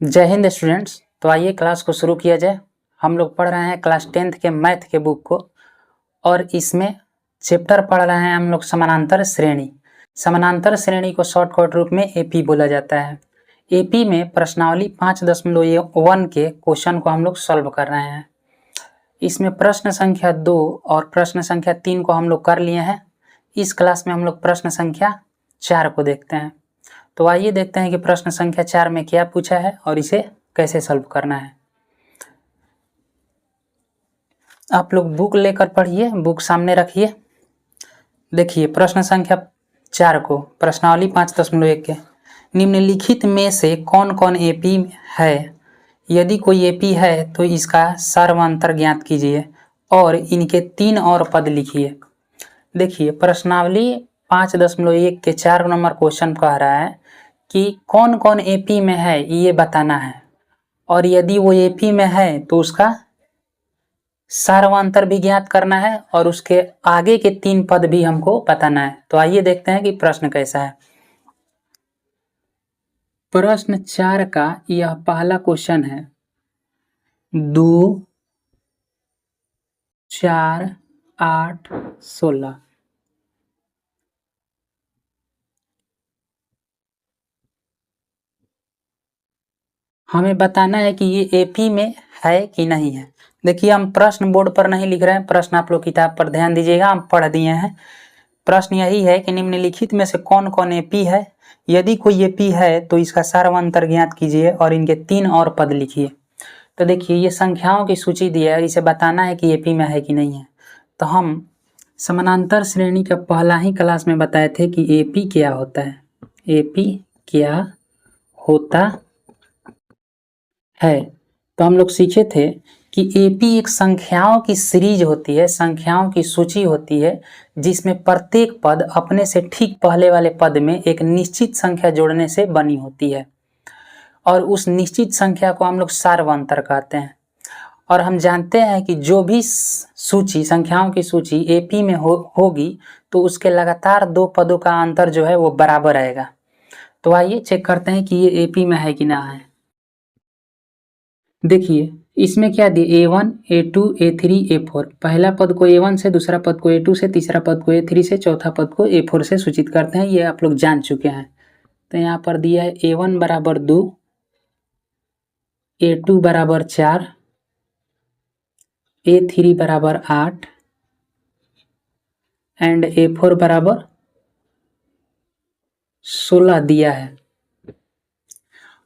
जय हिंद स्टूडेंट्स। तो आइए क्लास को शुरू किया जाए। हम लोग पढ़ रहे हैं क्लास 10th के मैथ के बुक को और इसमें चैप्टर पढ़ रहे हैं हम लोग समानांतर श्रेणी। समानांतर श्रेणी को शॉर्टकट रूप में एपी बोला जाता है। एपी में प्रश्नावली 5.1 के क्वेश्चन को हम लोग सॉल्व कर रहे हैं। इसमें प्रश्न संख्या 2 और प्रश्न संख्या 3 को हम लोग कर लिए हैं। इस क्लास में हम लोग प्रश्न संख्या 4 को देखते हैं। तो आइए देखते हैं कि प्रश्न संख्या 4 में क्या पूछा है और इसे कैसे सॉल्व करना है। आप लोग बुक लेकर पढ़िए, बुक सामने रखिए। देखिए प्रश्न संख्या 4 को प्रश्नावली 5.1 के निम्नलिखित में से कौन कौन एपी है। यदि कोई एपी है तो इसका सर्वांतर ज्ञात कीजिए और इनके 3 और पद लिखिए। देखिए प्रश्नावली 5.1 के 4 नंबर क्वेश्चन कह रहा है कि कौन कौन एपी में है ये बताना है, और यदि वो एपी में है तो उसका सर्वांतर भी ज्ञात करना है और उसके आगे के 3 पद भी हमको बताना है। तो आइए देखते हैं कि प्रश्न कैसा है। प्रश्न 4 का यह पहला क्वेश्चन है। 2, 4, 8, 16। हमें बताना है कि ये एपी में है कि नहीं है। देखिए हम प्रश्न बोर्ड पर नहीं लिख रहे हैं, प्रश्न आप लोग किताब पर ध्यान दीजिएगा, हम पढ़ दिए हैं। प्रश्न यही है कि निम्नलिखित में से कौन कौन एपी है। यदि कोई एपी है तो इसका सर्वांतर ज्ञात कीजिए और इनके 3 और पद लिखिए। तो देखिए ये संख्याओं की सूची दी है, इसे बताना है कि एपी में है कि नहीं है। तो हम समानांतर श्रेणी का पहला ही क्लास में बताए थे कि एपी क्या होता है। एपी क्या होता है तो हम लोग सीखे थे कि एपी एक संख्याओं की सीरीज होती है, संख्याओं की सूची होती है, जिसमें प्रत्येक पद अपने से ठीक पहले वाले पद में एक निश्चित संख्या जोड़ने से बनी होती है और उस निश्चित संख्या को हम लोग सार्वंतर कहते हैं। और हम जानते हैं कि जो भी सूची, संख्याओं की सूची एपी में होगी तो उसके लगातार 2 पदों का अंतर जो है वो बराबर आएगा। तो आइए चेक करते हैं कि ये एपी में है कि ना है। देखिए इसमें क्या दिए, A1, A2, A3, A4। पहला पद को A1 से, दूसरा पद को A2 से, तीसरा पद को A3 से, चौथा पद को A4 से सूचित करते हैं। ये आप लोग जान चुके हैं। तो यहाँ पर दिया है A1 बराबर 2, A2 बराबर 4, A3 बराबर 8 एंड A4 बराबर 16 दिया है।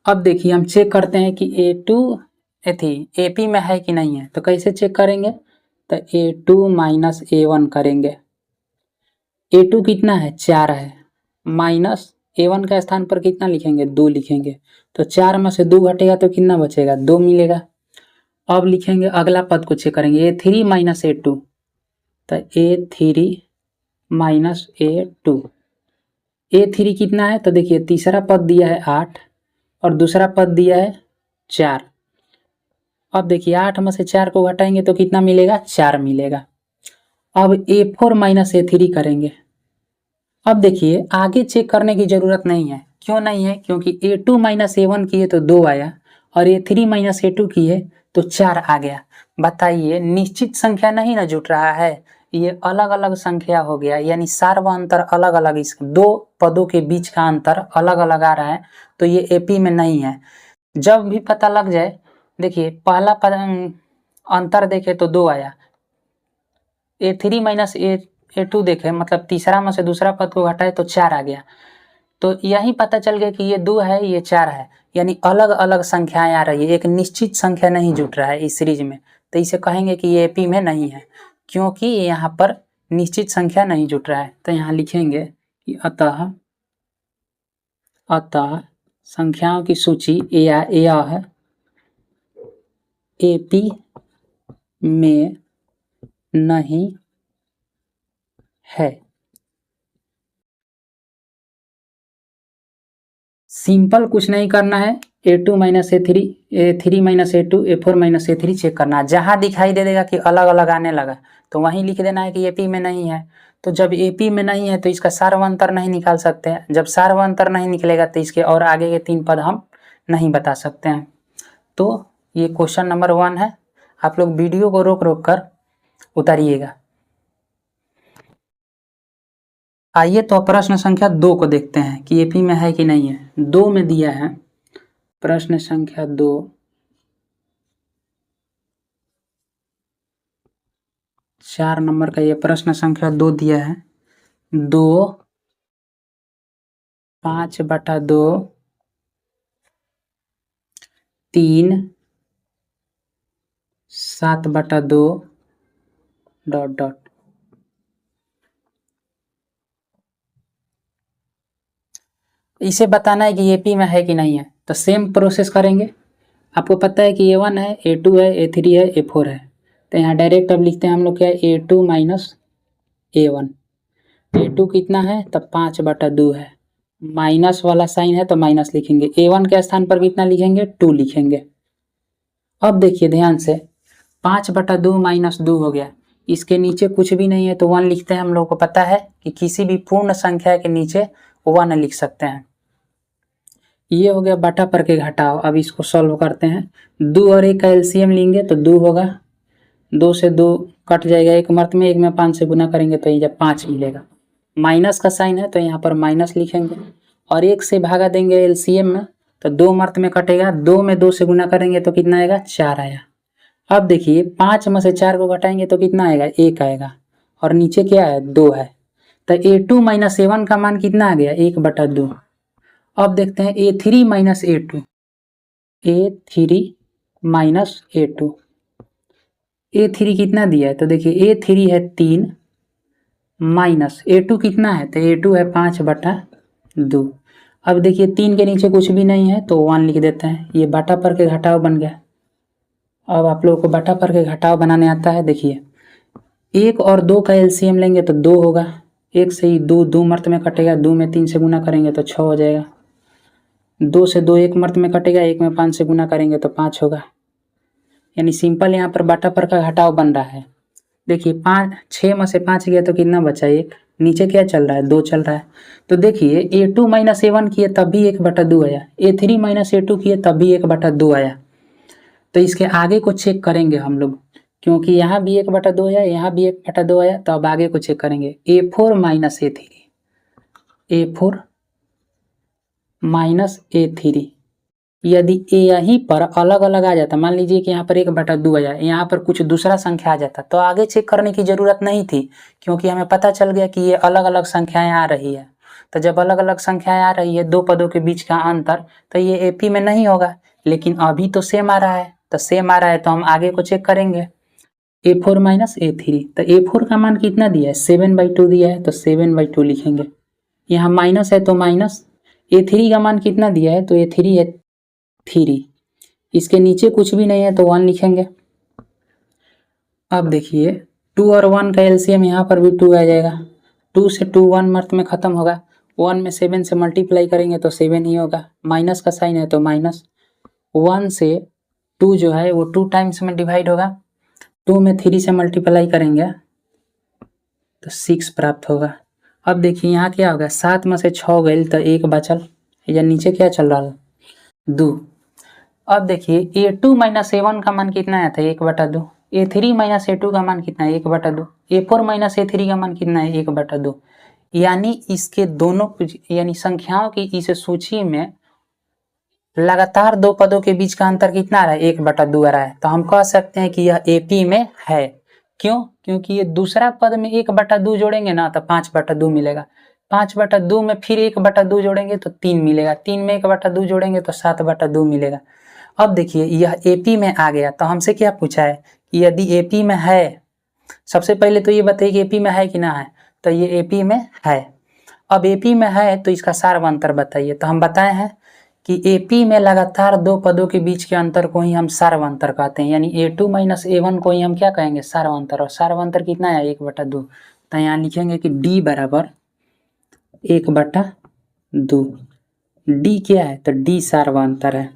अब देखिए हम चेक करते हैं कि A2 एपी में है कि नहीं है। तो कैसे चेक करेंगे, तो A2 माइनस A1 करेंगे। A2 कितना है, 4 है, माइनस A1 का स्थान पर कितना लिखेंगे, 2 लिखेंगे। तो 4 में से 2 घटेगा तो कितना बचेगा, 2 मिलेगा। अब लिखेंगे अगला पद को चेक करेंगे, A3 माइनस A2। तो A3 माइनस A2, A3 कितना है, तो देखिए तीसरा पद दिया है 8 और दूसरा पद दिया है 4। अब देखिए 8 में से 4 को घटाएंगे तो कितना मिलेगा, 4 मिलेगा। अब A4 माइनस A3 करेंगे। अब देखिए आगे चेक करने की जरूरत नहीं है। क्यों नहीं है, क्योंकि A2 माइनस A1 किए तो 2 आया और A3 माइनस A2 किए तो 4 आ गया। बताइए निश्चित संख्या नहीं ना जुट रहा है, ये अलग अलग संख्या हो गया, यानी सार्वअंतर अलग अलग, इस 2 पदों के बीच का अंतर अलग अलग आ रहा है। तो ये एपी में नहीं है। जब भी पता लग जाए, देखिए पहला पद अंतर देखे तो 2 आया, A3 माइनस A2 देखे मतलब तीसरा में से दूसरा पद को घटाए तो 4 आ गया। तो यही पता चल गया कि ये 2 है, ये 4 है, यानी अलग अलग संख्याएं आ रही है, एक निश्चित संख्या नहीं जुट रहा है इस सीरीज में। तो इसे कहेंगे कि ये एपी में नहीं है, क्योंकि यहाँ पर निश्चित संख्या नहीं जुट रहा है। तो यहाँ लिखेंगे कि अतः संख्याओं की सूची यह एपी में नहीं है। सिंपल कुछ नहीं करना है, A2 minus A3, A3 minus A2, A4 minus A3 check करना है। जहाँ दिखाई दे देगा कि अलग अलग आने लगा तो वहीं लिख देना है कि एपी में नहीं है। तो जब एपी में नहीं है तो इसका सार्वअंतर नहीं निकाल सकते हैं। जब सार्वअंतर नहीं निकलेगा तो इसके और आगे के 3 पद हम नहीं बता सकते हैं। तो ये क्वेश्चन नंबर 1 है। आप लोग वीडियो को रोक रोक कर उतारिएगा। आइए तो प्रश्न संख्या 2 को देखते हैं कि एपी में है कि नहीं है। 2 में दिया है प्रश्न संख्या 2, 4 नंबर का ये प्रश्न संख्या 2 दिया है। 2 5/2 3 7/2 ... इसे बताना है कि एपी में है कि नहीं है। तो सेम प्रोसेस करेंगे। आपको पता है कि A1 है, A2 है, A3 है, A4 है। तो यहाँ डायरेक्ट अब लिखते हैं हम लोग क्या है, A2 माइनस A1। A2 कितना है, तब 5/2 है। माइनस वाला साइन है तो माइनस लिखेंगे। A1 के स्थान पर कितना लिखेंगे, 2 लिखेंगे। अब देखिए ध्यान से, 5/2 माइनस 2 हो गया। इसके नीचे कुछ भी नहीं है तो 1 लिखते हैं। हम लोग को पता है कि किसी भी पूर्ण संख्या के नीचे 1 लिख सकते हैं। ये हो गया बटा पर के घटाव। अब इसको सॉल्व करते हैं। 2 और 1 का एलसीएम लेंगे तो 2 होगा। 2 से 2 कट जाएगा एक मर्त में, 1 में 5 से गुना करेंगे तो ये जब 5 मिलेगा। माइनस का साइन है तो यहाँ पर माइनस लिखेंगे और 1 से भागा देंगे एलसीएम में तो 2 मर्त में कटेगा। 2 में 2 से गुना करेंगे तो कितना आएगा, 4 आया। अब देखिए 5 में से 4 को घटाएंगे तो कितना आएगा, 1 आएगा और नीचे क्या है, 2 है। तो A2 माइनस A1 का मान कितना आ गया, 1/2। अब देखते हैं A3 minus A2, A3 minus A2। A3 कितना दिया है तो देखिए A3 है 3 माइनस A2 कितना है, तो A2 है 5/2। अब देखिए 3 के नीचे कुछ भी नहीं है तो 1 लिख देते हैं। ये बटा पर के घटाव बन गया। अब आप लोगों को बटा पर के घटाव बनाने आता है। देखिए 1 और 2 का एलसीएम लेंगे तो 2 होगा। 1 से ही 2 मर्त में कटेगा। 2 में 3 से गुना करेंगे तो 6 हो जाएगा। 2 से 2 एक मर्त में कटेगा। 1 में 5 से गुना करेंगे तो 5 होगा। यानी सिंपल यहाँ पर बटा पर का घटाव बन रहा है। देखिए 6 में से 5 गया तो कितना बचा, 1। नीचे क्या चल रहा है, 2 चल रहा है। तो देखिए A2 माइनस A1 किए तब भी 1/2 आया। A3 माइनस A2 किए तब भी 1/2 आया। तो इसके आगे को चेक करेंगे हम लोग, क्योंकि यहाँ भी 1/2 आया, यहाँ भी 1/2 आया। तो अब आगे को चेक करेंगे। A4 minus A3, A4 minus A3। यदि यहीं पर अलग अलग आ जाता, मान लीजिए कि यहाँ पर 1/2 आया, यहाँ पर कुछ दूसरा संख्या आ जाता, तो आगे चेक करने की जरूरत नहीं थी, क्योंकि हमें पता चल गया कि ये अलग अलग संख्याएं आ रही है। तो जब अलग अलग संख्याएं आ रही है, 2 पदों के बीच का अंतर, तो ये एपी में नहीं होगा। लेकिन अभी तो सेम आ रहा है, तो सेम आ रहा है तो हम आगे को चेक करेंगे। A4 माइनस A3, तो A4 का मान कितना दिया है, 7/2 दिया है, तो 7/2 लिखेंगे। यहाँ माइनस है तो माइनस। A3 का मान कितना दिया है, तो A3 है 3। इसके नीचे कुछ भी नहीं है तो 1 लिखेंगे। अब देखिए 2 और 1 का एलसीएम यहाँ पर भी 2 आ जाएगा। 2 से 2 1 मर्त में खत्म होगा। 1 में 7 से मल्टीप्लाई करेंगे तो 7 ही होगा। माइनस का साइन है तो माइनस। 1 से 2 जो है वो 2 टाइम्स में डिवाइड होगा। 2 में 3 से मल्टीप्लाई करेंगे तो 6 प्राप्त होगा। अब देखिए यहाँ क्या होगा, 7 में से 6 गए तो 1 बचल, या नीचे क्या चल रहा है, 2। अब देखिए A2 माइनस A1 का मान कितना आया था, 1/2। A3 माइनस A2 का मान कितना है, 1/2। A4 माइनस A3 का मान कितना है, 1/2। यानी इसके दोनों, यानी संख्याओं की इस सूची में लगातार 2 पदों के बीच का अंतर कितना आ रहा है, 1/2 आ रहा है। तो हम कह सकते हैं कि यह एपी में है। क्यों, क्योंकि ये दूसरा पद में 1/2 जोड़ेंगे ना तो 5/2 मिलेगा। 5/2 में फिर 1/2 जोड़ेंगे तो 3 मिलेगा। 3 में 1/2 जोड़ेंगे तो 7/2 मिलेगा। अब देखिए यह एपी में आ गया। तो हमसे क्या पूछा है कि यदि एपी में है, सबसे पहले तो ये बताइए कि एपी में है कि ना है। तो ये एपी में है। अब एपी में है तो इसका सार्वंतर बताइए। तो हम बताए हैं कि एपी में लगातार 2 पदों के बीच के अंतर को ही हम सार्वंतर कहते हैं। यानी A2 माइनस A1 को ही हम क्या कहेंगे, सार्वंतर। और सार्वंतर कितना है, 1/2। तो यहाँ लिखेंगे कि D बराबर 1/2। D क्या है, तो D सार्वंतर है।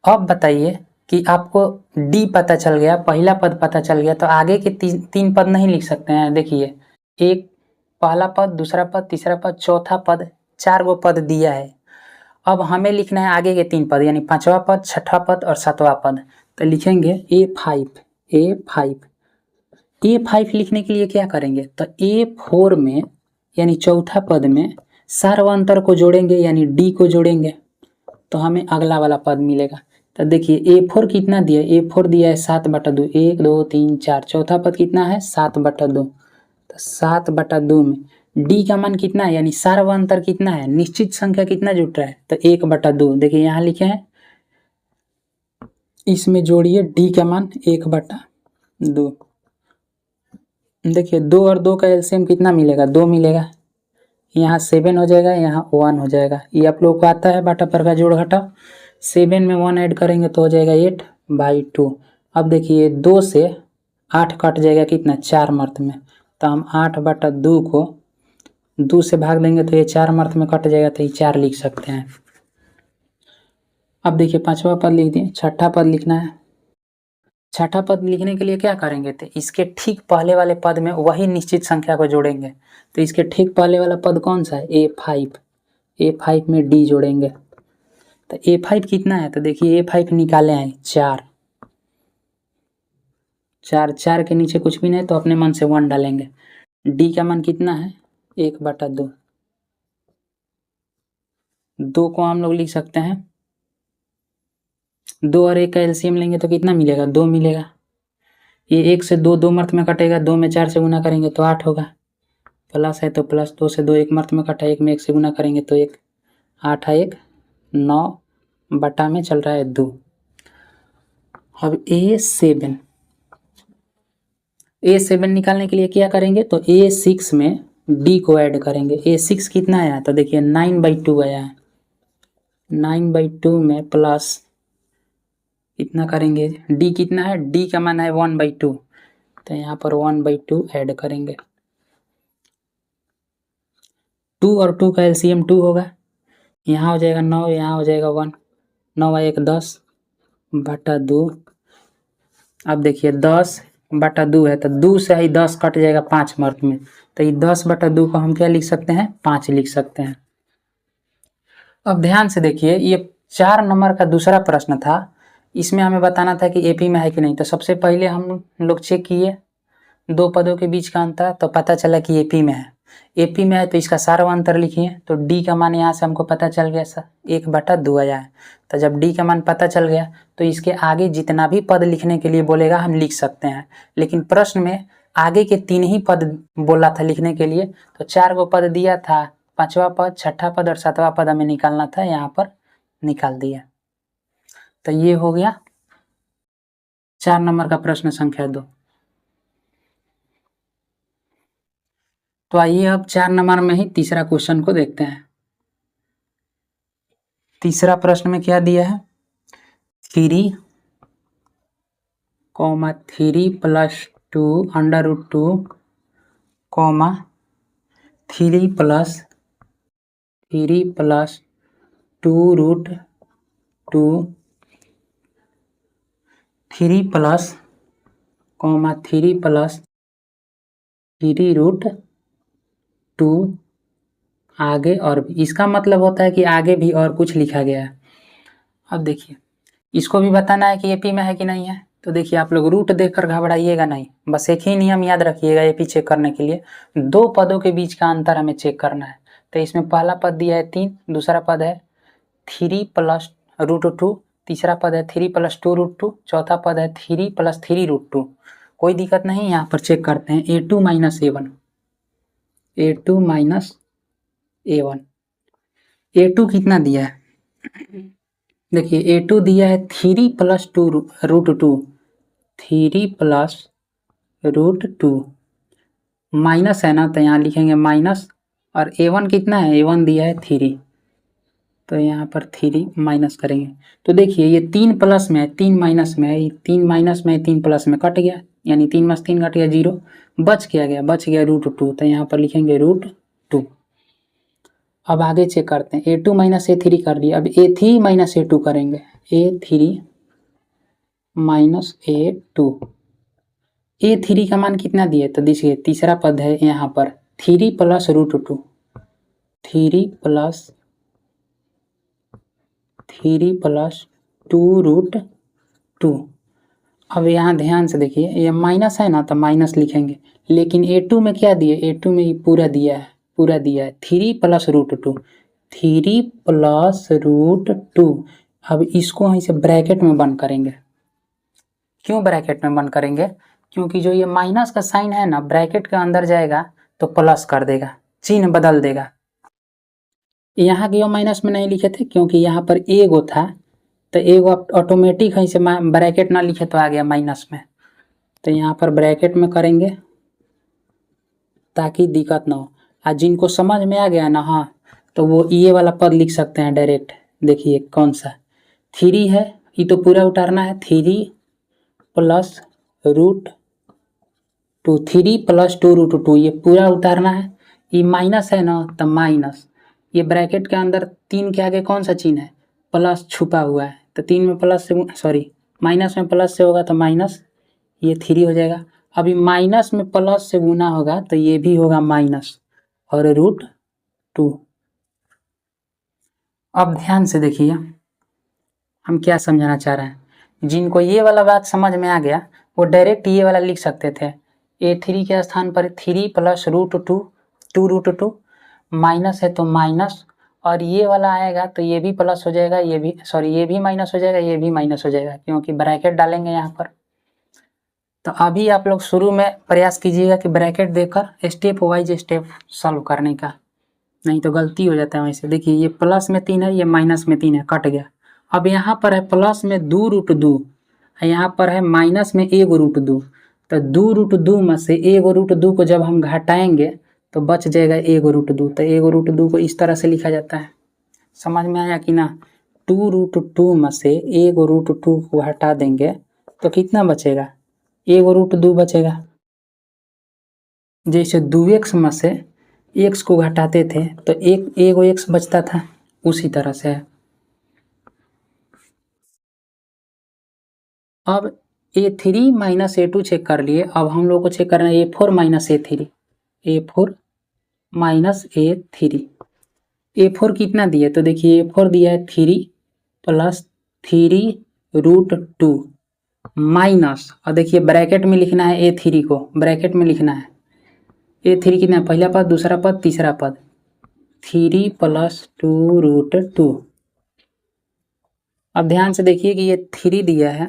अब बताइए कि आपको D पता चल गया, पहला पद पता चल गया, तो आगे के 3 पद नहीं लिख सकते हैं। देखिए एक पहला पद, दूसरा पद, तीसरा पद, चौथा पद, 4 गो पद दिया है। अब हमें लिखना है आगे के 3 पद, यानी 5वां पद, 6ठा पद और 7वां पद। तो लिखेंगे A5 लिखने के लिए क्या करेंगे, तो A4 में यानी चौथा पद में सार्वंतर को जोड़ेंगे यानी D को जोड़ेंगे तो हमें अगला वाला पद मिलेगा। तो देखिए A4 कितना दिया है, A4 दिया है 7/2, 1 2 3 4, चौथा पद कितना है 7/2, तो 7/2 में D का मान कितना है, यानी सार्वंतर कितना है, निश्चित संख्या कितना जुट रहा है, तो 1/2। देखिए यहाँ लिखे हैं, इसमें जोड़िए D का मान 1/2। देखिए 2 और 2 का एलसीएम कितना मिलेगा, 2 मिलेगा। यहाँ 7 हो जाएगा, यहाँ 1 हो जाएगा। ये आप लोग को आता है बाटा पर का जोड़ घटाव। 7 में 1 ऐड करेंगे तो हो जाएगा 8/2। अब देखिए 2 से 8 कट जाएगा कितना, 4 मर्थ में, तो हम 8/2 को 2 से भाग देंगे तो ये 4 मर्थ में कट जाएगा, तो ये 4 लिख सकते हैं। अब देखिए 5वां पद लिख दिए, 6ठा पद लिखना है। 6ठा पद लिखने के लिए क्या करेंगे, तो इसके ठीक पहले वाले पद में वही निश्चित संख्या को जोड़ेंगे। तो इसके ठीक पहले वाला पद कौन सा है, A5 में D जोड़ेंगे। तो A5 कितना है, तो देखिए A5 निकाले हैं 4 के नीचे कुछ भी नहीं तो अपने मन से 1 डालेंगे। D का मान कितना है 1/2, 2 को हम लोग लिख सकते हैं, 2 और 1 का एलसीएम लेंगे तो कितना मिलेगा, 2 मिलेगा। ये 1 से 2 मर्थ में कटेगा, 2 में 4 से गुना करेंगे तो 8 होगा, प्लस है तो प्लस, 2 से 2 1 मर्थ में कटा, 1 में 1 से गुना करेंगे तो 1, 8 है 1, 9 बटा में चल रहा है 2। अब A7 निकालने के लिए क्या करेंगे, तो A6 में D को ऐड करेंगे। A6 कितना आया, तो देखिए 9/2 आया है, 9/2 में प्लस कितना करेंगे, D कितना है, D का मान है 1/2, तो यहाँ पर 1/2 ऐड करेंगे। 2 और 2 का एलसीएम 2 होगा, यहाँ हो जाएगा 9, यहाँ हो जाएगा 1, 9 1 10/2। अब देखिए 10/2 है तो 2 से ही 10 कट जाएगा 5 मर्थ में, तो ये 10/2 को हम क्या लिख सकते हैं, 5 लिख सकते हैं। अब ध्यान से देखिए, ये 4 नंबर का दूसरा प्रश्न था, इसमें हमें बताना था कि एपी में है कि नहीं। तो सबसे पहले हम लोग चेक किए 2 पदों के बीच का अंतर, तो पता चला कि एपी में है। एपी में है तो इसका सार्वंतर लिखिए, तो डी का मान यहाँ से हमको पता चल गया 1/2 आया है। तो जब डी का मान पता चल गया तो इसके आगे जितना भी पद लिखने के लिए बोलेगा हम लिख सकते हैं, लेकिन प्रश्न में आगे के 3 ही पद बोला था लिखने के लिए, तो 4 गो पद दिया था, 5वां पद, 6ठा पद और 7वां पद हमें निकालना था, यहाँ पर निकाल दिया। तो ये हो गया 4 नंबर का प्रश्न संख्या 2। तो आइए अब 4 नंबर में ही तीसरा क्वेश्चन को देखते हैं। तीसरा प्रश्न में क्या दिया है, 3 + 2 √2, 3 + 2√2, 3 + 3√2 आगे और भी, इसका मतलब होता है कि आगे भी और कुछ लिखा गया है। अब देखिए इसको भी बताना है कि एपी में है कि नहीं है। तो देखिए आप लोग रूट देखकर घबराइएगा नहीं, बस एक ही नियम याद रखिएगा एपी चेक करने के लिए, 2 पदों के बीच का अंतर हमें चेक करना है। तो इसमें पहला पद दिया है 3, दूसरा पद है 3 + √2, तीसरा पद है 3 + 2√2, चौथा पद है 3 + 3√2। कोई दिक्कत नहीं, यहाँ पर चेक करते हैं A2 - A1। A2 कितना दिया है, देखिए A2 दिया है 3 + 2√2, 3 + √2, माइनस है ना तो यहाँ लिखेंगे माइनस, और A1 कितना है, A1 दिया है 3, तो यहाँ पर 3 माइनस करेंगे। तो देखिए ये 3 प्लस में है, 3 माइनस में है, 3 माइनस में है, 3 प्लस में कट गया, यानी 3 में 3 कट गया 0, बच गया √2, तो यहाँ पर लिखेंगे √2। अब आगे चेक करते हैं, A2 - A3 कर दिया, अब A3 - A2 करेंगे, A3 - A2। A3 का मान कितना दिए, तो देखिए तीसरा पद है यहाँ पर 3 + √2, 3 + 3 प्लस 2√2। अब यहाँ ध्यान से देखिए, ये माइनस है ना तो माइनस लिखेंगे, लेकिन A2 में क्या दिए, A2 में ही पूरा दिया है, 3 प्लस √2, 3 प्लस √2। अब इसको वहीं से ब्रैकेट में बंद करेंगे। क्यों ब्रैकेट में बंद करेंगे? क्योंकि जो ये माइनस का साइन है ना, ब्रैकेट के अंदर जाएगा तो प्लस कर देगा, चिन्ह बदल देगा। यहाँ के माइनस में नहीं लिखे थे क्योंकि यहाँ पर एगो था, तो एगो ऑटोमेटिक है, से ब्रैकेट ना लिखे तो आ गया माइनस में, तो यहाँ पर ब्रैकेट में करेंगे ताकि दिक्कत ना हो। आज जिनको समझ में आ गया ना, हाँ, तो वो ये वाला पद लिख सकते हैं डायरेक्ट। देखिए कौन सा 3 है, ये तो पूरा उतारना है, 3 प्लस √2, 3 प्लस 2√2, ये पूरा उतारना है। ये माइनस है ना तो माइनस, ये ब्रैकेट के अंदर 3 के आगे कौन सा चिन्ह है, प्लस छुपा हुआ है, तो 3 में प्लस से, सॉरी माइनस में प्लस से होगा तो माइनस, ये 3 हो जाएगा। अभी माइनस में प्लस से गुना होगा तो ये भी होगा माइनस और √2। अब ध्यान से देखिए हम क्या समझाना चाह रहे हैं। जिनको ये वाला बात समझ में आ गया वो डायरेक्ट ये वाला लिख सकते थे, A3 के स्थान पर 3 प्लस √2, 2√2, माइनस है तो माइनस, और ये वाला आएगा तो ये भी प्लस हो जाएगा, ये भी, सॉरी ये भी माइनस हो जाएगा, ये भी माइनस हो जाएगा, क्योंकि ब्रैकेट डालेंगे यहाँ पर। तो अभी आप लोग शुरू में प्रयास कीजिएगा कि ब्रैकेट देकर स्टेप वाइज स्टेप सॉल्व करने का, नहीं तो गलती हो जाता है वैसे। देखिए ये प्लस में 3 है, ये माइनस में 3 है, कट गया। अब यहाँ पर है प्लस में 2√2, यहाँ पर है माइनस में 1√2, तो 2√2 में से 1√2 को जब हम घटाएंगे तो बच जाएगा 1√2, तो 1√2 को इस तरह से लिखा जाता है। समझ में आया कि ना? 2√2 में से 1√2 को हटा देंगे तो कितना बचेगा, 1√2 बचेगा। जैसे 2x में से x को घटाते थे तो एगो x बचता था, उसी तरह से है। अब A3 माइनस A2 चेक कर लिए, अब हम लोग को चेक करना है A4 minus A3, A4 minus A3। A4 कितना दिया, तो देखिए A4 दिया है 3 प्लस 3√2 माइनस, और देखिए ब्रैकेट में लिखना है A3 को, ब्रैकेट में लिखना है A3 कितना है, पहला पद, दूसरा पद, तीसरा पद, 3 प्लस 2√2। अब ध्यान से देखिए कि ये 3 दिया है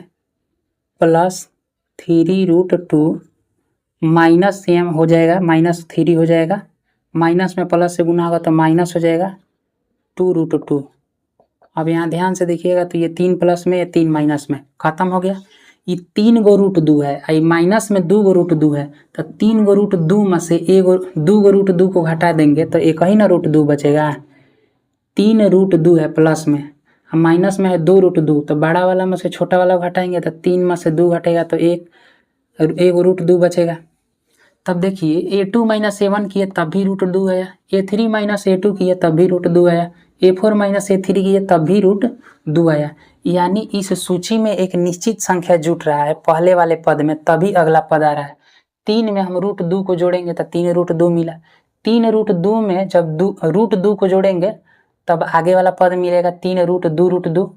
प्लस 3√2 माइनस सेम हो जाएगा, -3 हो जाएगा, माइनस में प्लस से गुना होगा तो माइनस हो जाएगा 2√2। अब यहाँ ध्यान से देखिएगा तो ये 3 प्लस में, ये 3 माइनस में, खत्म हो गया। ये 3 गो √2 है, आई माइनस में 2 गो √2 है, तो 3 गो √2 में से 2 गो √2 को घटा देंगे तो एक ही ना √2 बचेगा। 3 √2 है प्लस में, हम माइनस में है 2 √2, तो बड़ा वाला में से छोटा वाला घटाएंगे तो 3 में से 2 घटेगा तो एक √2 बचेगा। तब देखिए A2 माइनस A1 किए तब भी √2 आया, A3 माइनस A2 किए तब भी √2 आया, A4 माइनस A3 किए तब भी √2 आया। यानी इस सूची में एक निश्चित संख्या जुट रहा है पहले वाले पद में, तभी अगला पद आ रहा है। 3 में हम √2 को जोड़ेंगे तो 3 √2 मिला, 3 √2 में जब √2 को जोड़ेंगे तब आगे वाला पद मिलेगा 3 √2,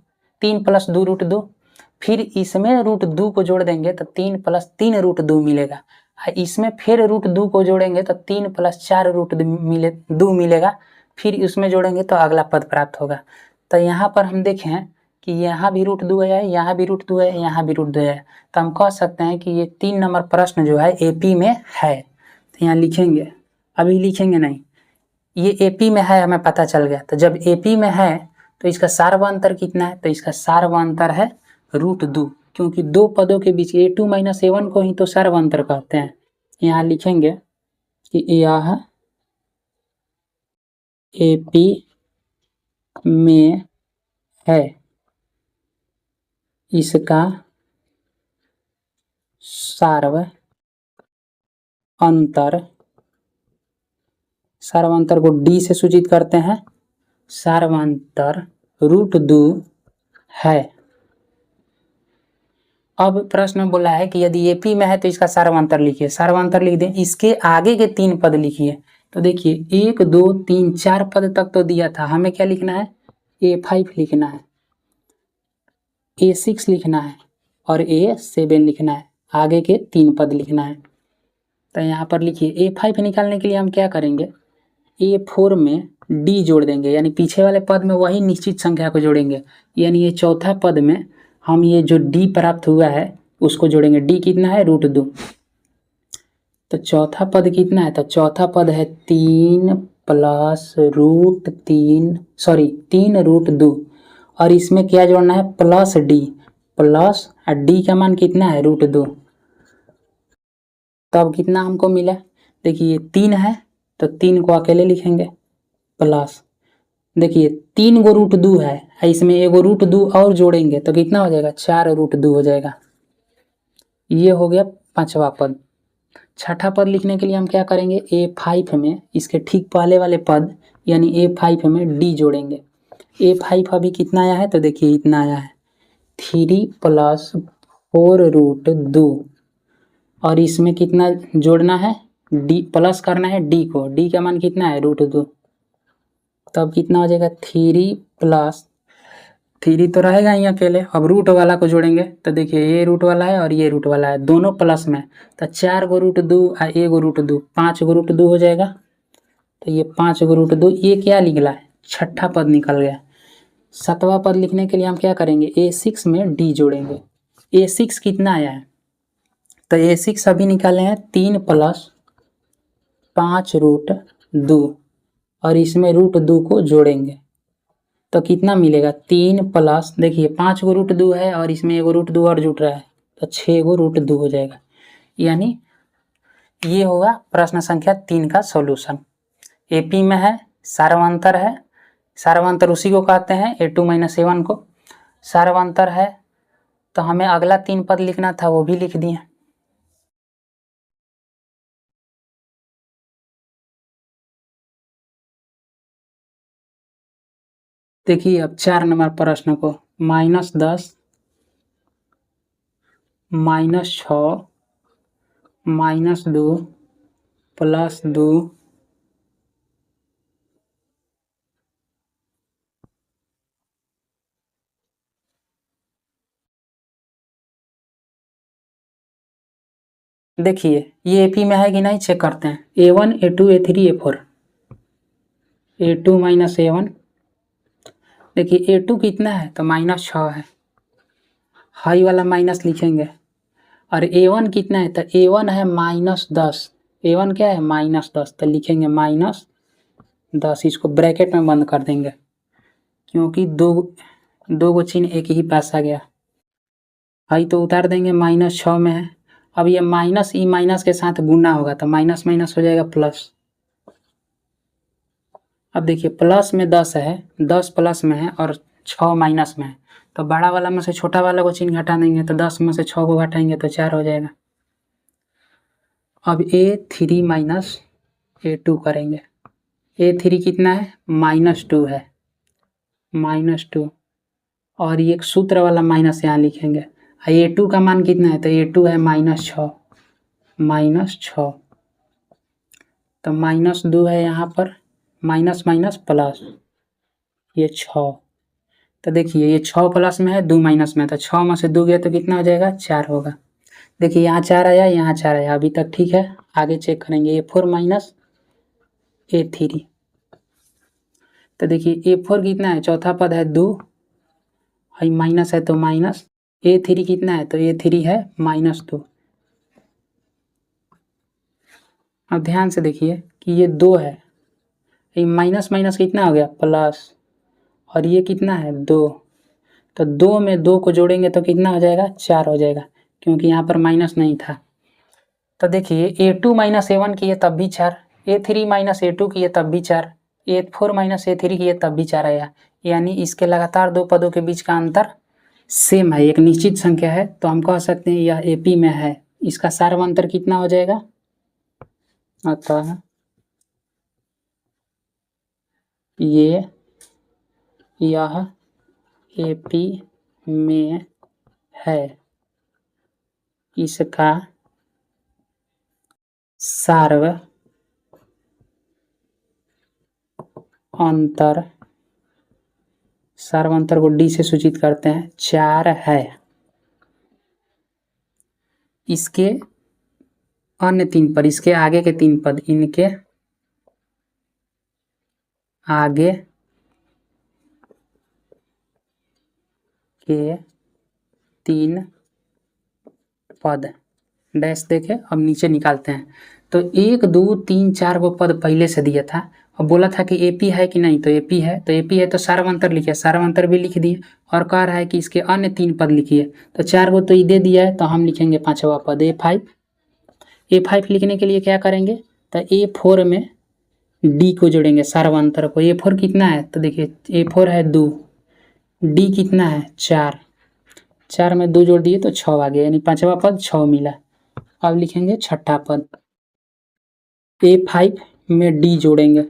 3 प्लस 2√2, फिर इसमें √2 को जोड़ देंगे तो 3 प्लस 3 √2 मिलेगा, इसमें फिर √2 को जोड़ेंगे तो 3 प्लस 4 √2 मिलेगा, फिर उसमें जोड़ेंगे तो अगला पद प्राप्त होगा। तो यहाँ पर हम देखें कि यहाँ भी √2 आया है, यहाँ भी √2 है, यहाँ भी √2 है, तो हम कह सकते हैं कि ये 3 नंबर प्रश्न जो है AP में है। तो यहाँ लिखेंगे, अभी लिखेंगे नहीं, ये AP में है हमें पता चल गया। तो जब AP में है तो इसका सार्वअंतर कितना है, तो इसका सार्वअंतर है √2, क्योंकि दो पदों के बीच A2 माइनस A1 को ही तो सार्वअंतर कहते हैं। यहाँ लिखेंगे कि यह AP में है, इसका सार्वअंतर को D से सूचित करते हैं, सार्वअंतर √2 है। अब प्रश्न में बोला है कि यदि AP में है तो इसका सार्वअंतर लिखिए, सार्वअंतर लिख दें, इसके आगे के 3 पद लिखिए। तो देखिए 1 2 3 4 पद तक तो दिया था, हमें क्या लिखना है, A5 लिखना है। A6 लिखना है और A7 लिखना है, आगे के 3 पद लिखना है। तो यहाँ पर लिखिए A5 निकालने के लिए हम क्या करेंगे, A4 में D जोड़ देंगे, यानी पीछे वाले पद में वही निश्चित संख्या को जोड़ेंगे, यानी ये चौथा पद में हम ये जो D प्राप्त हुआ है उसको जोड़ेंगे। D कितना है, √2। तो चौथा पद कितना है, तो चौथा पद है 3 प्लस √2 और इसमें क्या जोड़ना है, प्लस D, प्लस D का मान कितना है, √2। तब कितना हमको मिला, देखिए 3 है तो 3 को अकेले लिखेंगे, प्लस देखिए 3 गो √2 है, इसमें एगो √2 और जोड़ेंगे तो कितना हो जाएगा, 4 √2 हो जाएगा। ये हो गया पांचवा पद। छठा पद लिखने के लिए हम क्या करेंगे, A5 में इसके ठीक पहले वाले पद यानी A5 में D जोड़ेंगे। A5 अभी कितना आया है, तो देखिए इतना आया है, 3 प्लस 4√2 और इसमें कितना जोड़ना है, D प्लस करना है D को, D का मान कितना है, √2। तब कितना हो जाएगा, 3 प्लस 3 तो रहेगा ही अकेले, अब रूट वाला को जोड़ेंगे तो देखिए ये रूट वाला है और ये रूट वाला है, दोनों प्लस में, तो 4 गो √2 और 1 गो √2, 5 गो √2 हो जाएगा। तो ये 5 गो √2, ये क्या निकला है, छठा पद निकल गया। सातवां पद लिखने के लिए हम क्या करेंगे, A6 में D जोड़ेंगे। A6 कितना आया है, तो A6 अभी निकाले हैं 3 प्लस 5√2 और इसमें √2 को जोड़ेंगे तो कितना मिलेगा, 3 प्लस देखिए 5 गो √2 है और इसमें एगो √2 और जुड़ रहा है तो 6 गो √2 हो जाएगा। यानी ये होगा प्रश्न संख्या 3 का सॉल्यूशन। AP में है, सार्वंतर है, सार्वंतर उसी को कहते हैं A2 - A1 को, सार्वंतर है। तो हमें अगला 3 पद लिखना था, वो भी लिख दिए। देखिए अब 4 नंबर प्रश्न को, -10 -6 -2 +2 देखिए ये AP में है कि नहीं चेक करते हैं, A1 A2 A3 A4, A2 - A1, देखिए A2 कितना है, तो -6 है, हाई वाला माइनस लिखेंगे। और A1 कितना है, तो A1 है -10, A1 क्या है, -10, तो लिखेंगे -10, इसको ब्रैकेट में बंद कर देंगे क्योंकि दो गो चिन्ह एक ही पास आ गया। हाई तो उतार देंगे, -6 में है। अब ये माइनस ई माइनस के साथ गुना होगा तो माइनस माइनस हो जाएगा प्लस। अब देखिए प्लस में 10 है, 10 प्लस में है और 6 माइनस में है, तो बड़ा वाला में से छोटा वाला को चिन्ह घटा देंगे तो 10 में से 6 को घटाएंगे तो 4 हो जाएगा। अब A3 - A2 करेंगे। A3 कितना है, -2 है, -2 और ये एक सूत्र वाला माइनस यहाँ लिखेंगे। A2 का मान कितना है, तो A2 है -6, -6, तो -2 है यहाँ पर, माइनस माइनस प्लस, ये 6, तो देखिए ये 6 प्लस में है, 2 माइनस में है, तो 6 में से 2 गया तो कितना हो जाएगा, 4 होगा। देखिए यहाँ 4 आया, यहाँ 4 आया, अभी तक ठीक है। आगे चेक करेंगे A4 - A3, तो देखिए A4 कितना है, चौथा पद है 2, और माइनस है तो माइनस। A3 कितना है, तो A3 है -2। अब ध्यान से देखिए कि ये 2 है, ये माइनस माइनस कितना हो गया, प्लस, और ये कितना है, 2, तो 2 में 2 को जोड़ेंगे तो कितना हो जाएगा, 4 हो जाएगा, क्योंकि यहाँ पर माइनस नहीं था। तो देखिए A2 - A1 किए तब भी 4, A3 - A2 किए तब भी 4, A4 - A3 किए तब भी 4 आया, यानी इसके लगातार दो पदों के बीच का अंतर सेम है, एक निश्चित संख्या है, तो हम कह सकते हैं यह AP में है। इसका सार्वंतर कितना हो जाएगा, अतः यह AP में है। इसका सार्वंतर सार्वंतर को डी से सूचित करते हैं, 4 है। इसके अन्य 3 पद, इसके आगे के 3 पद, इनके आगे के 3 पद डैश देखे। अब नीचे निकालते हैं। तो 1 2 3 4 को पद पहले से दिया था। अब बोला था कि एपी है कि नहीं, तो एपी है। तो एपी है तो सार्वंतर लिखिए, सार्वंतर भी लिख दिए। और कह रहा है कि इसके अन्य 3 पद लिखिए। तो 4 को तो ये दे दिया है, तो हम लिखेंगे 5वां पद A5। A5 लिखने के लिए क्या करेंगे, तो A4 में डी को जोड़ेंगे, सार्वंतर को। A4 कितना है, तो देखिए A4 है 2, डी कितना है 4, 4 में 2 जोड़ दिए तो 6 आ गया, यानी 5वां पद 6 मिला। अब लिखेंगे 6ठा पद, A5 में डी जोड़ेंगे।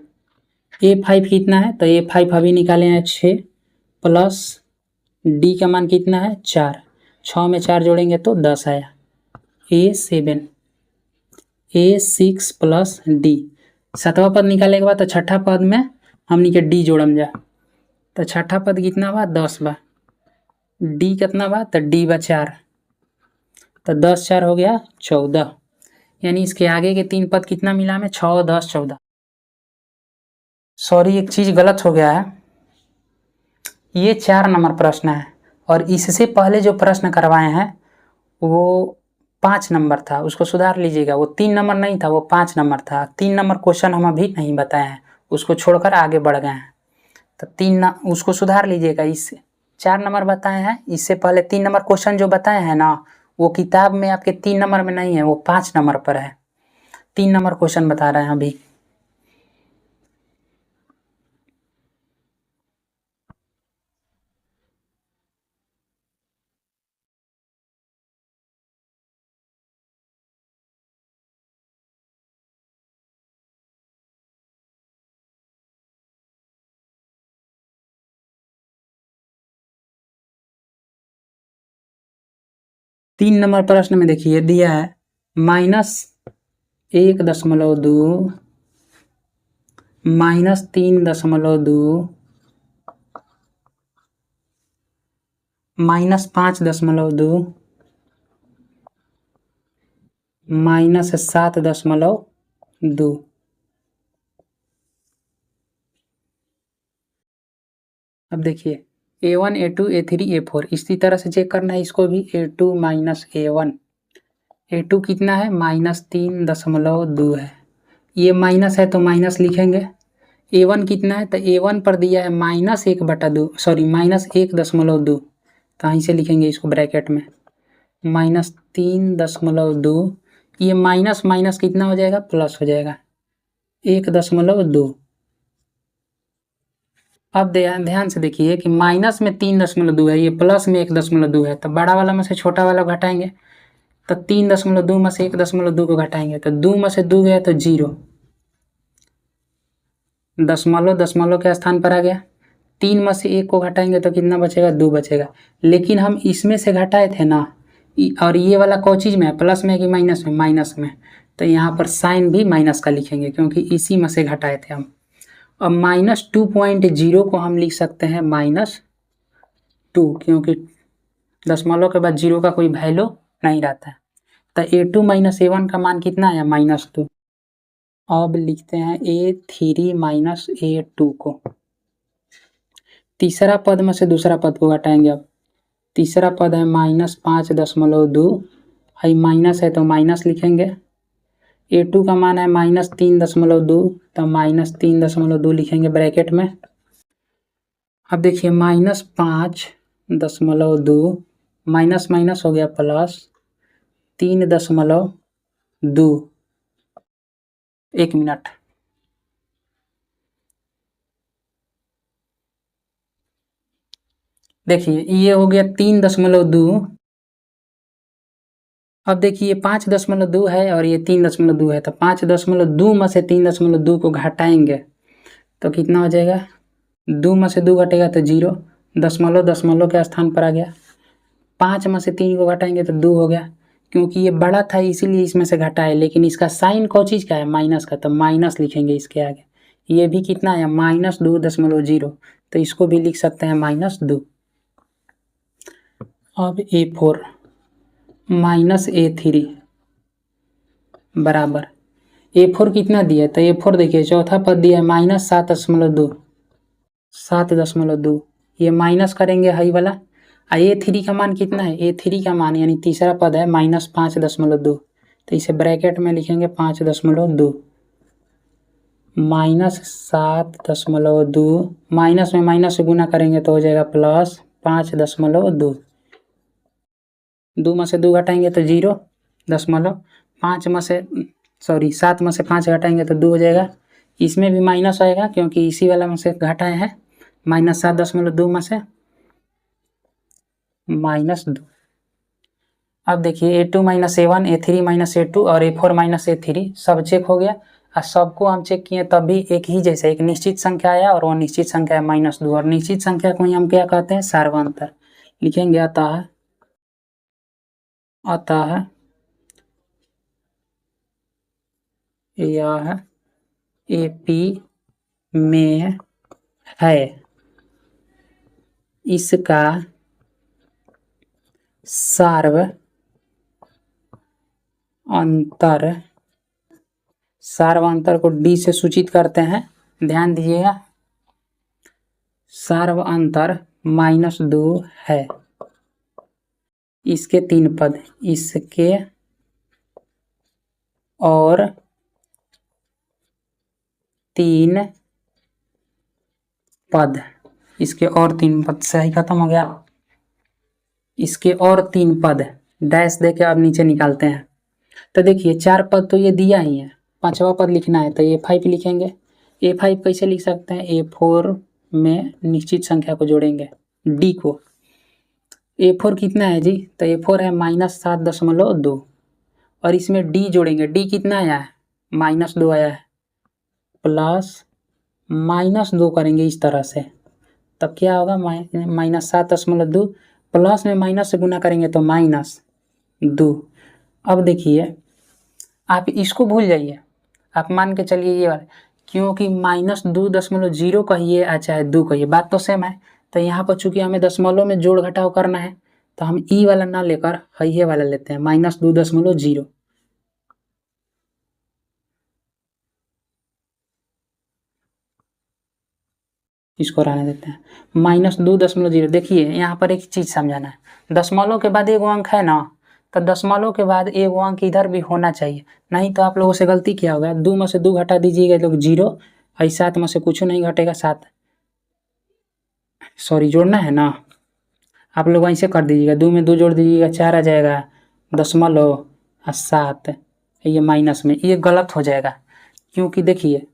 A5 कितना है, तो A5 अभी निकाले हैं 6 प्लस डी का मान कितना है 4, 6 में 4 जोड़ेंगे तो 10 आया। A7, A6 plus D. 7वां पद निकालने के बाद तो 6ठा पद में हमनी के डी जोड़म जा। तो 6ठा पद कितना बा 10 बा, डी कितना बा, तो डी बा 4, तो 10 4 हो गया 14। यानी इसके आगे के 3 पद कितना मिला हमें, 6 10 14। सॉरी, एक चीज़ गलत हो गया है, ये 4 नंबर प्रश्न है और इससे पहले जो प्रश्न करवाए हैं वो 5 नंबर था, उसको सुधार लीजिएगा। वो 3 नंबर नहीं था, वो 5 नंबर था। 3 नंबर क्वेश्चन हम अभी नहीं बताए हैं, उसको छोड़कर आगे बढ़ गए हैं। तो 3 उसको सुधार लीजिएगा। इस 4 नंबर बताए हैं, इससे पहले 3 नंबर क्वेश्चन जो बताए हैं ना, वो किताब में आपके 3 नंबर में नहीं है, वो 5 नंबर पर है। 3 नंबर क्वेश्चन बता रहे हैं अभी। तीन नंबर प्रश्न में देखिए दिया है -1.2 -3.2 -5.2 -7.2। अब देखिए A1 A2 A3 A4 इसी तरह से चेक करना है इसको भी। A2 -A1, A2 कितना है -3.2 है, ये माइनस है तो माइनस लिखेंगे। A1 कितना है, तो A1 पर दिया है -1/2, सॉरी -1.2, तो यहीं से लिखेंगे इसको ब्रैकेट में -3.2। ये माइनस माइनस कितना हो जाएगा, प्लस हो जाएगा 1.2। अब ध्यान से देखिए कि माइनस में 3.2 है, ये प्लस में 1.2 है, तो बड़ा वाला में से छोटा वाला घटाएंगे। तो 3.2 में से 1.2 को घटाएंगे तो 2 में से 2 गया तो 0, दशमलव के स्थान पर आ गया। 3 में से 1 को घटाएंगे तो कितना बचेगा, 2 बचेगा। लेकिन हम इसमें से घटाए थे ना, और ये वाला कौन चीज़ में है, प्लस में कि माइनस में, माइनस में, तो यहाँ पर साइन भी माइनस का लिखेंगे क्योंकि इसी में से घटाए थे हम। अब -2.0 को हम लिख सकते हैं -2, क्योंकि दशमलव के बाद 0 का कोई वैल्यू नहीं रहता है। तो A2 -A1 का मान कितना आया, -2। अब लिखते हैं A3 -A2 को। तीसरा पद में से दूसरा पद को घटाएंगे। अब तीसरा पद है -5.2, हाई माइनस है तो माइनस लिखेंगे। A2 का मान है -3.2, तो -3.2 लिखेंगे ब्रैकेट में। अब देखिए -5.2 माइनस माइनस हो गया प्लस 3.2। 1 मिनट, देखिए ये हो गया 3.2। अब देखिए 5.2 है और ये 3.2 है, तो 5.2 में से 3.2 को घटाएंगे तो कितना हो जाएगा, 2 में से 2 घटेगा तो 0, दशमलव के स्थान पर आ गया। 5 में से 3 को घटाएंगे तो 2 हो गया, क्योंकि ये बड़ा था इसीलिए इसमें से घटाए, लेकिन इसका साइन कौन चीज़ का है, माइनस का, तो माइनस लिखेंगे इसके आगे। ये भी कितना है -2.0, तो इसको भी लिख सकते हैं -2। अब A4 -A3 बराबर A4 कितना दिया है, तो A4 देखिए चौथा पद दिया है -7.2, 7.2, ये माइनस करेंगे हाई वाला। A3 का मान कितना है, A3 का मान यानी तीसरा पद है -5.2, तो इसे ब्रैकेट में लिखेंगे 5.2 -7.2, माइनस में माइनस से गुना करेंगे तो हो जाएगा +5.2, 2 में से 2 घटाएंगे तो 0, 5 में से 7 में से 5 घटाएंगे तो 2 हो जाएगा। इसमें भी माइनस आएगा क्योंकि इसी वाला में से घटाए हैं, -7.2 में से -2। अब देखिए A2 -A1, A3 -A2 और A4 -A3 सब चेक हो गया, और सबको हम चेक किए तब भी एक ही जैसा एक निश्चित संख्या आया, और वो निश्चित संख्या है -2, और निश्चित संख्या को ही हम क्या कहते हैं, सार्वंतर लिखेंगे। अतः यह AP में है, इसका सार्वंतर को D से सूचित करते हैं, ध्यान दीजिएगा, सार्वंतर -2 है। इसके 3 पद, इसके और 3 पद, इसके और 3 पद सही खत्म हो गया। इसके और 3 पद डैश देके अब नीचे निकालते हैं, तो देखिए 4 पद तो ये दिया ही है, 5वां पद लिखना है तो A5 लिखेंगे। A5 कैसे लिख सकते हैं, A4 में निश्चित संख्या को जोड़ेंगे D को। A4 कितना है जी, तो A4 है -7.2, और इसमें D जोड़ेंगे, D कितना आया है, -2 आया है, प्लस -2 करेंगे इस तरह से, तब क्या होगा, -7.2 प्लस में माइनस से गुना करेंगे तो -2। अब देखिए आप इसको भूल जाइए, आप मान के चलिए ये वाला, क्योंकि -2.0 कहिए या चाहे 2 कहिए बात तो सेम है, तो यहाँ पर चूंकि हमें दशमलव में जोड़ घटाव करना है तो हम ई वाला ना लेकर ये वाला लेते हैं -2.0। इसको रहने देते हैं -2.0। देखिए यहाँ पर एक चीज़ समझाना है, दशमलव के बाद एगो अंक है ना, तो दशमलव के बाद एगो अंक इधर भी होना चाहिए, नहीं तो आप लोगों से गलती क्या होगा, 2 में से 2 घटा दीजिएगा लोग 0, और 7 में से कुछ नहीं घटेगा, 7 जोड़ना है ना, आप लोग ऐसे कर दीजिएगा, 2 में 2 जोड़ दीजिएगा 4 आ जाएगा, दशमलव और 7 ये माइनस में, ये गलत हो जाएगा, क्योंकि देखिए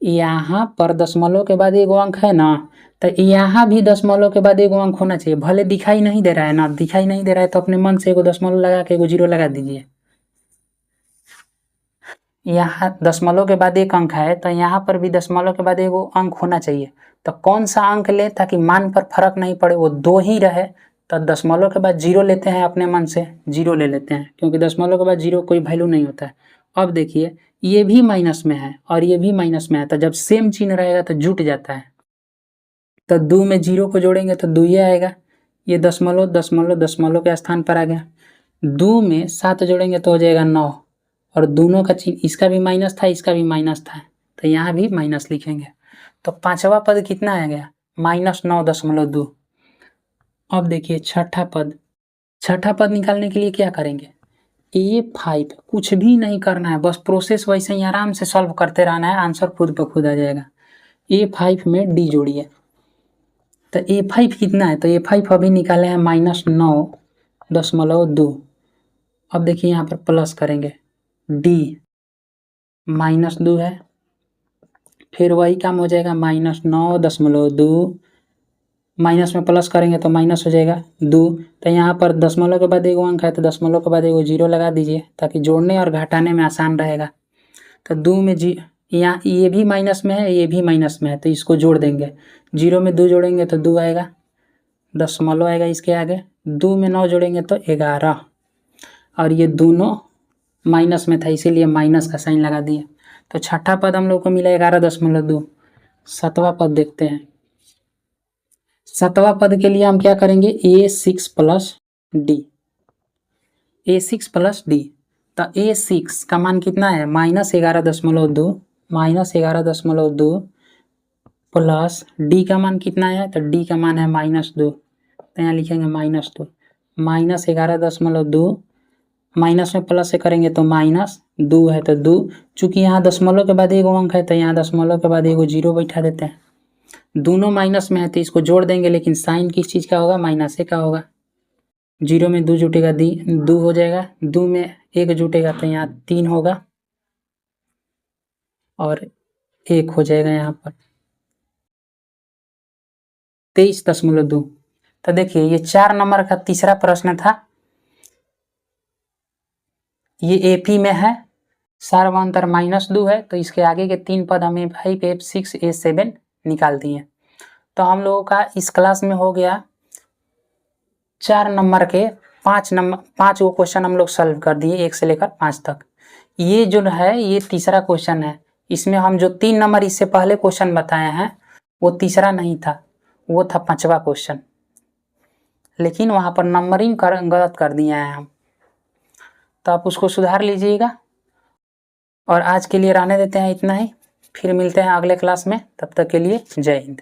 यहाँ पर दशमलव के बाद एगो अंक है ना, तो यहाँ भी दशमलव के बाद एगो अंक होना चाहिए, भले दिखाई नहीं दे रहा है ना, दिखाई नहीं दे रहा है तो अपने मन से एगो दशमलव लगा के एगो 0 लगा दीजिए। यहाँ दशमलव के बाद एक अंक है तो यहाँ पर भी दशमलव के बाद एगो अंक होना चाहिए, तो कौन सा अंक ले ताकि मान पर फर्क नहीं पड़े, वो 2 ही रहे, तो दशमलव के बाद 0 लेते हैं, अपने मन से 0 ले लेते हैं, क्योंकि दशमलव के बाद 0 कोई वैल्यू नहीं होता है। अब देखिए ये भी माइनस में है और ये भी माइनस में है, तो जब सेम चिन्ह रहेगा तो जुट जाता है, तो 2 में 0 को जोड़ेंगे तो 2 ही आएगा, ये दशमलव दशमलव दशमलव के स्थान पर आ गया, 2 में 7 जोड़ेंगे तो हो जाएगा 9, और दोनों का चिन्ह, इसका भी माइनस था इसका भी माइनस था, तो यहाँ भी माइनस लिखेंगे, तो 5वां पद कितना आ गया, -9.2। अब देखिए छठा पद निकालने के लिए क्या करेंगे, A5 कुछ भी नहीं करना है, बस प्रोसेस वैसे ही आराम से सॉल्व करते रहना है, आंसर खुद ब खुद आ जाएगा। A5 में D जोड़िए, तो A5 कितना है, तो A5 अभी निकाले हैं -9.2। अब देखिए यहाँ पर प्लस करेंगे, D -2 है, फिर वही काम हो जाएगा -9.2, माइनस में प्लस करेंगे तो माइनस हो जाएगा 2, तो यहाँ पर दशमलव के बाद एगो अंक है तो दशमलव के बाद एगो 0 लगा दीजिए ताकि जोड़ने और घटाने में आसान रहेगा। तो 2 में यहाँ ये भी माइनस में है ये भी माइनस में है, तो इसको जोड़ देंगे, 0 में 2 जोड़ेंगे तो 2 आएगा, दशमलव आएगा इसके आगे, 2 में 9 जोड़ेंगे तो 11, और ये दोनों माइनस में था इसीलिए माइनस का साइन लगा दिए, तो छठा पद हम लोग को मिला 11.2। सातवां पद देखते हैं। सातवां पद के लिए हम क्या करेंगे, A6 plus D, A6 plus D. तो A6 का मान कितना है, -11.2, -11.2 प्लस डी का मान कितना है, तो डी का मान है -2। तो यहाँ लिखेंगे -2, -11.2 माइनस में प्लस से करेंगे तो -2 है तो 2, चूंकि यहाँ दशमलव के बाद एगो अंक है तो यहाँ दशमलव के बाद एगो 0 बैठा देते हैं। दोनों माइनस में है तो इसको जोड़ देंगे, लेकिन साइन किस चीज़ का होगा, माइनस का होगा। 0 में 2 जुटेगा 2 हो जाएगा, 2 में 1 जुटेगा तो यहाँ 3 होगा और 1 हो जाएगा यहाँ पर 23.2। तो देखिए ये 4 नंबर का तीसरा प्रश्न था, ये AP में है, सार्वंतर -2 है, तो इसके आगे के 3 पद हमें A5, A6, A7 निकाल दिए। तो हम लोगों का इस क्लास में हो गया 4 नंबर के 5 गो क्वेश्चन हम लोग सॉल्व कर दिए 1 से लेकर 5 तक। ये जो है ये तीसरा क्वेश्चन है, इसमें हम जो 3 नंबर इससे पहले क्वेश्चन बताए हैं वो तीसरा नहीं था, वो था 5वां क्वेश्चन, लेकिन वहाँ पर नंबरिंग गलत कर दिए हैं हम, तो आप उसको सुधार लीजिएगा। और आज के लिए रहने देते हैं इतना ही, फिर मिलते हैं अगले क्लास में, तब तक के लिए जय हिंद।